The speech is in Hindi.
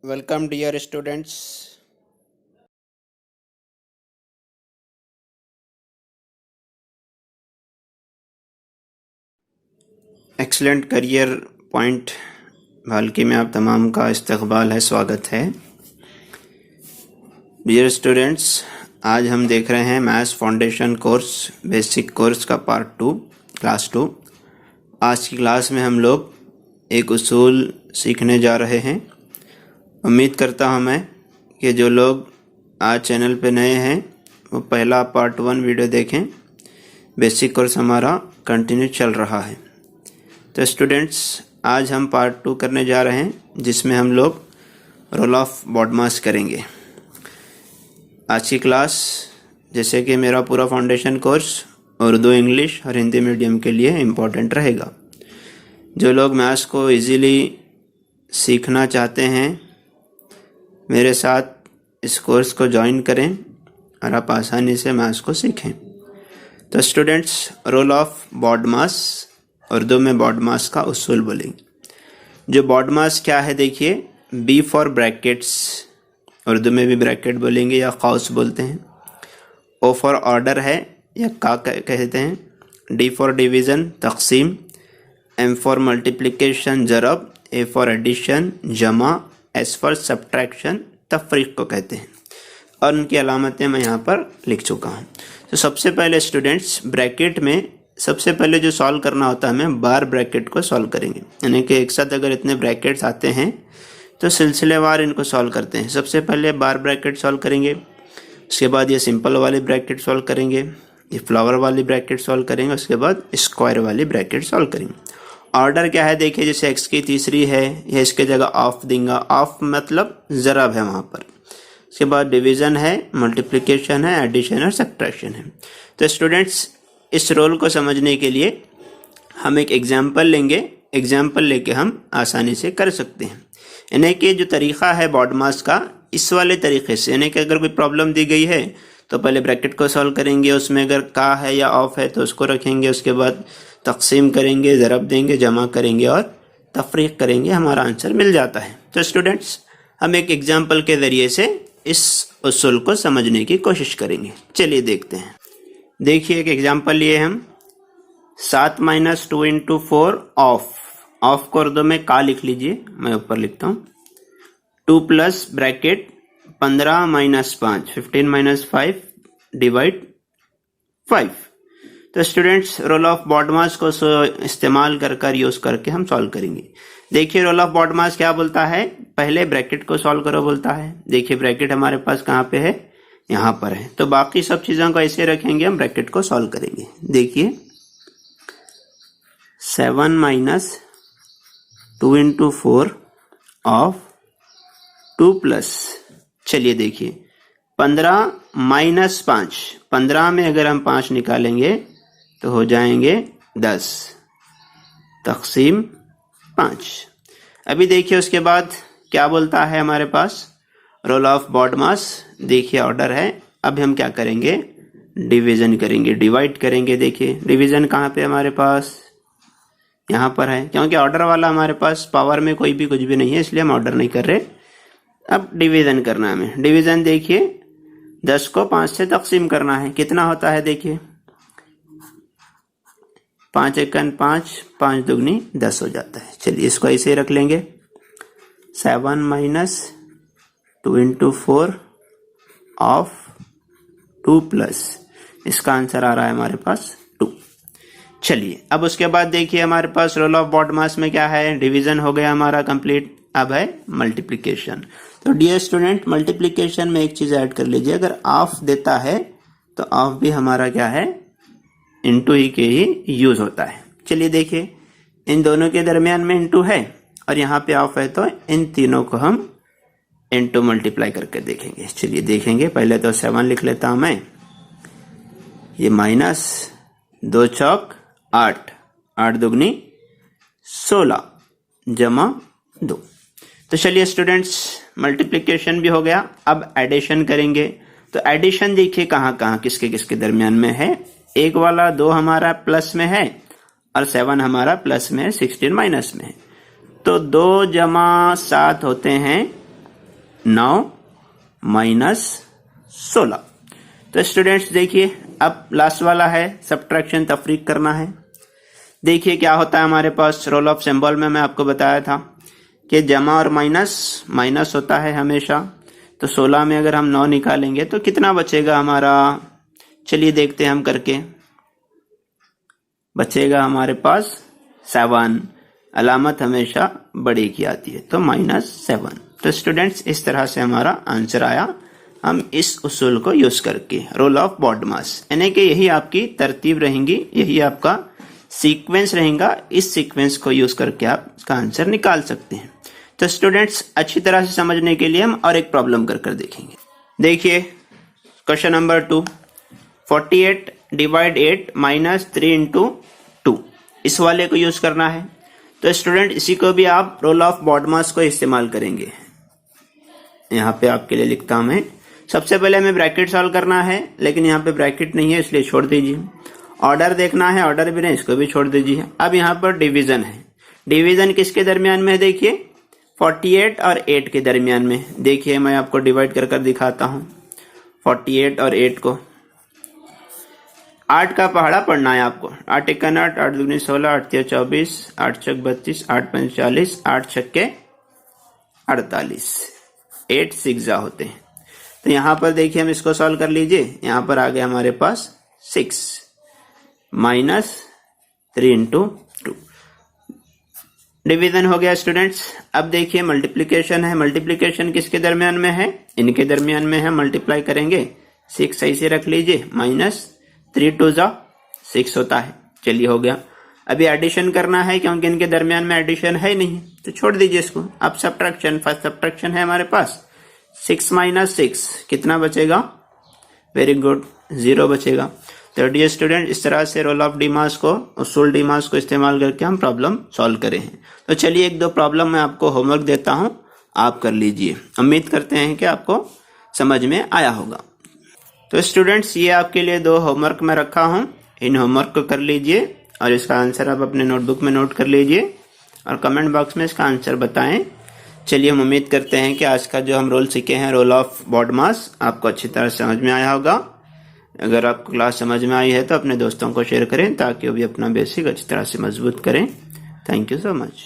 Welcome dear students. Excellent career point Bhalki में आप तमाम का इस्तकबाल है, स्वागत है। डियर स्टूडेंट्स, आज हम देख रहे हैं maths foundation course basic course का पार्ट 2 क्लास 2। आज की क्लास में हम लोग एक उसूल सीखने जा रहे हैं। उम्मीद करता हूँ मैं कि जो लोग आज चैनल पे नए हैं वो पहला पार्ट 1 वीडियो देखें। बेसिक कोर्स हमारा कंटिन्यू चल रहा है। तो स्टूडेंट्स, आज हम पार्ट 2 करने जा रहे हैं, जिसमें हम लोग रोल ऑफ बॉडमास करेंगे। आज की क्लास, जैसे कि मेरा पूरा फाउंडेशन कोर्स उर्दू, इंग्लिश और हिंदी मीडियम के लिए इम्पोर्टेंट रहेगा। जो लोग मैथ्स को इजीली सीखना चाहते हैं, मेरे साथ इस कोर्स को ज्वाइन करें और आप आसानी से मैथ्स को सीखें। तो students, role of BODMAS, Urdu में बॉडमास का उसूल बोलेंगे। जो बॉडमास क्या है, देखिए, बी फॉर ब्रैकेट्स, उर्दू में भी ब्रैकेट बोलेंगे या कौस बोलते हैं। ओ फॉर ऑर्डर है या का कहते हैं। डी फॉर डिवीज़न, तकसीम। एम फॉर मल्टीप्लिकेशन, ज़रब। ए फॉर एडिशन, जमा। एस फॉर सब्ट्रैक्शन, तफरीक को कहते हैं। और उनकी अलामतें मैं यहाँ पर लिख चुका हूँ। तो सबसे पहले स्टूडेंट्स, ब्रैकेट में सबसे पहले जो सॉल्व करना होता है, हमें बार ब्रैकेट को सॉल्व करेंगे। यानी कि एक साथ अगर इतने ब्रैकेट्स आते हैं तो सिलसिलेवार इनको सॉल्व करते हैं। सबसे पहले बार ब्रैकेट सॉल्व करेंगे, उसके बाद ये सिंपल वाली ब्रैकेट सॉल्व करेंगे, ये फ्लावर वाली ब्रैकेट सॉल्व करेंगे, उसके बाद स्क्वायर वाली ब्रैकेट सॉल्व करेंगे। ऑर्डर क्या है, देखिए, जैसे एक्स की तीसरी है, यह इसके जगह ऑफ देंगे। ऑफ मतलब ज़रब है वहाँ पर। उसके बाद डिवीज़न है, मल्टीप्लिकेशन है, एडिशन और सब्ट्रैक्शन है। तो स्टूडेंट्स, इस रोल को समझने के लिए हम एक एग्जाम्पल लेंगे। एग्जाम्पल लेके हम आसानी से कर सकते हैं। यानी कि जो तरीक़ा है बॉडमास का, इस वाले तरीक़े से, यानी कि अगर कोई प्रॉब्लम दी गई है तो पहले ब्रैकेट को सॉल्व करेंगे, उसमें अगर का है या ऑफ है तो उसको रखेंगे, उसके बाद तकसीम करेंगे, ज़रब देंगे, जमा करेंगे और तफरीक करेंगे, हमारा आंसर मिल जाता है। तो स्टूडेंट्स, हम एक एग्जाम्पल के ज़रिए से इस उसूल को समझने की कोशिश करेंगे। चलिए देखते हैं। देखिए, एक एग्जाम्पल लिए हम 7 - 2 × 4 ऑफ। ऑफ को उर्दू में का लिख लीजिए, मैं ऊपर लिखता हूँ। 2 प्लस ब्रैकेट 15 - 5, 15 - 5 डिवाइड 5। तो स्टूडेंट्स, रोल ऑफ बॉडमास को इस्तेमाल कर यूज़ करके हम सॉल्व करेंगे। देखिए, रोल ऑफ बॉडमास क्या बोलता है, पहले ब्रैकेट को सॉल्व करो बोलता है। देखिए, ब्रैकेट हमारे पास कहाँ पे है, यहाँ पर है। तो बाकी सब चीज़ों को ऐसे रखेंगे, हम ब्रैकेट को सॉल्व करेंगे। देखिए, 7 - 2 × 4 ऑफ 2 प्लस, चलिए देखिए, 15 - 5, 15 में अगर हम 5 निकालेंगे तो हो जाएंगे 10, तकसीम 5। अभी देखिए, उसके बाद क्या बोलता है हमारे पास, रोल ऑफ बॉडमास। देखिए, ऑर्डर है। अब हम क्या करेंगे, डिवीज़न करेंगे, डिवाइड करेंगे। देखिए, डिवीज़न कहाँ पे हमारे पास, यहाँ पर है, क्योंकि ऑर्डर वाला हमारे पास पावर में कोई भी कुछ भी नहीं है, इसलिए हम ऑर्डर नहीं कर रहे। अब डिवीज़न करना है हमें। डिवीज़न देखिए, 10 को 5 से तकसीम करना है। कितना होता है, देखिए, 5 × 5, 5 दूनी 10 हो जाता है। चलिए, इसको ऐसे ही रख लेंगे। 7 - 2 × 4 ऑफ 2 प्लस, इसका आंसर आ रहा है हमारे पास 2। चलिए, अब उसके बाद देखिए, हमारे पास रोल ऑफ बॉडमास में क्या है, डिवीज़न हो गया हमारा कंप्लीट। अब है मल्टीप्लिकेशन। तो डियर स्टूडेंट, मल्टीप्लिकेशन में एक चीज़ ऐड कर लीजिए, अगर ऑफ देता है तो ऑफ भी हमारा क्या है, इंटू ही के ही यूज़ होता है। चलिए देखिए, इन दोनों के दरमियान में इंटू है और यहाँ पे ऑफ है, तो इन तीनों को हम इंटू मल्टीप्लाई करके देखेंगे। चलिए देखेंगे, पहले तो 7 लिख लेता हूँ मैं, ये माइनस 2 चौक 8, 8 दूनी 16, जमा 2। तो चलिए स्टूडेंट्स, मल्टीप्लिकेशन भी हो गया। अब एडिशन करेंगे। तो एडिशन देखिए कहाँ कहाँ, किसके किसके दरमियान में है। एक वाला 2 हमारा प्लस में है और 7 हमारा प्लस में है, 16 माइनस में है। तो 2 + 7 होते हैं 9 माइनस 16। तो स्टूडेंट्स देखिए, अब लास्ट वाला है सब्ट्रैक्शन, तफरीक करना है। देखिए क्या होता है हमारे पास, रोल ऑफ सिंबल में मैं आपको बताया था कि जमा और माइनस, माइनस होता है हमेशा। तो 16 में अगर हम 9 निकालेंगे तो कितना बचेगा हमारा, चलिए देखते हैं हम करके। बचेगा हमारे पास 7, अलामत हमेशा बड़ी की आती है, तो -7। तो स्टूडेंट्स इस तरह से हमारा आंसर आया, हम इस उसूल को यूज करके, रोल ऑफ बॉडमास, यानी कि यही आपकी तरतीब रहेंगी, यही आपका सीक्वेंस रहेगा। इस सीक्वेंस को यूज करके आप इसका आंसर निकाल सकते हैं। तो स्टूडेंट्स अच्छी तरह से समझने के लिए हम और एक प्रॉब्लम कर देखेंगे। देखिए question number 2, 48 divide 8 minus 3 into 2, इस वाले को यूज करना है। तो स्टूडेंट इसी को भी आप रोल ऑफ बॉडमास को इस्तेमाल करेंगे। यहाँ पे आपके लिए लिखता हूं मैं, सबसे पहले हमें ब्रैकेट सॉल्व करना है, लेकिन यहाँ पे ब्रैकेट नहीं है इसलिए छोड़ दीजिए। ऑर्डर देखना है, ऑर्डर भी नहीं, इसको भी छोड़ दीजिए। अब यहाँ पर डिवीजन है, डिवीजन किसके दरमियान में है, देखिए 48 और 8 के दरमियान में। देखिए मैं आपको डिवाइड कर दिखाता हूँ 48 और 8 को। 8 का पहाड़ा पढ़ना है आपको, 8 एक 8, 8 दूनी 16, 8 तिया 24, 8 छक 32, 8 पंच 40, 8 छक्के 48, 8 सिक्सा होते हैं। तो यहाँ पर देखिए हम इसको सॉल्व कर लीजिए। यहाँ पर आ गया हमारे पास 6 माइनस 3 इंटू 2, डिवीजन हो गया स्टूडेंट्स। अब देखिए मल्टीप्लीकेशन है, मल्टीप्लीकेशन किसके दरमियान में है, इनके दरमियान में है। मल्टीप्लाई करेंगे, 6 सही से रख लीजिए, माइनस 3 2 6 होता है। चलिए हो गया। अभी एडिशन करना है, क्योंकि इनके दरमियान में एडिशन है नहीं, तो छोड़ दीजिए इसको। अब सब्ट्रैक्शन, फर्स्ट सब्ट्रैक्शन है हमारे पास, 6 माइनस 6 कितना बचेगा, वेरी गुड, 0 बचेगा। तो डियर स्टूडेंट, इस तरह से रोल ऑफ डीमास को, उसूल डीमास को इस्तेमाल करके हम प्रॉब्लम सॉल्व करे हैं। तो चलिए 1-2 प्रॉब्लम मैं आपको होमवर्क देता हूं, आप कर लीजिए। उम्मीद करते हैं कि आपको समझ में आया होगा। तो स्टूडेंट्स ये आपके लिए 2 होमवर्क मैं रखा हूं, इन होमवर्क को कर लीजिए और इसका आंसर आप अपने नोटबुक में नोट कर लीजिए और कमेंट बॉक्स में इसका आंसर बताएं। चलिए हम उम्मीद करते हैं कि आज का जो हम रोल सीखे हैं, रोल ऑफ बॉडमास, आपको अच्छी तरह समझ में आया होगा। अगर आपको क्लास समझ में आई है तो अपने दोस्तों को शेयर करें, ताकि वो भी अपना बेसिक अच्छी तरह से मजबूत करें। Thank you so much.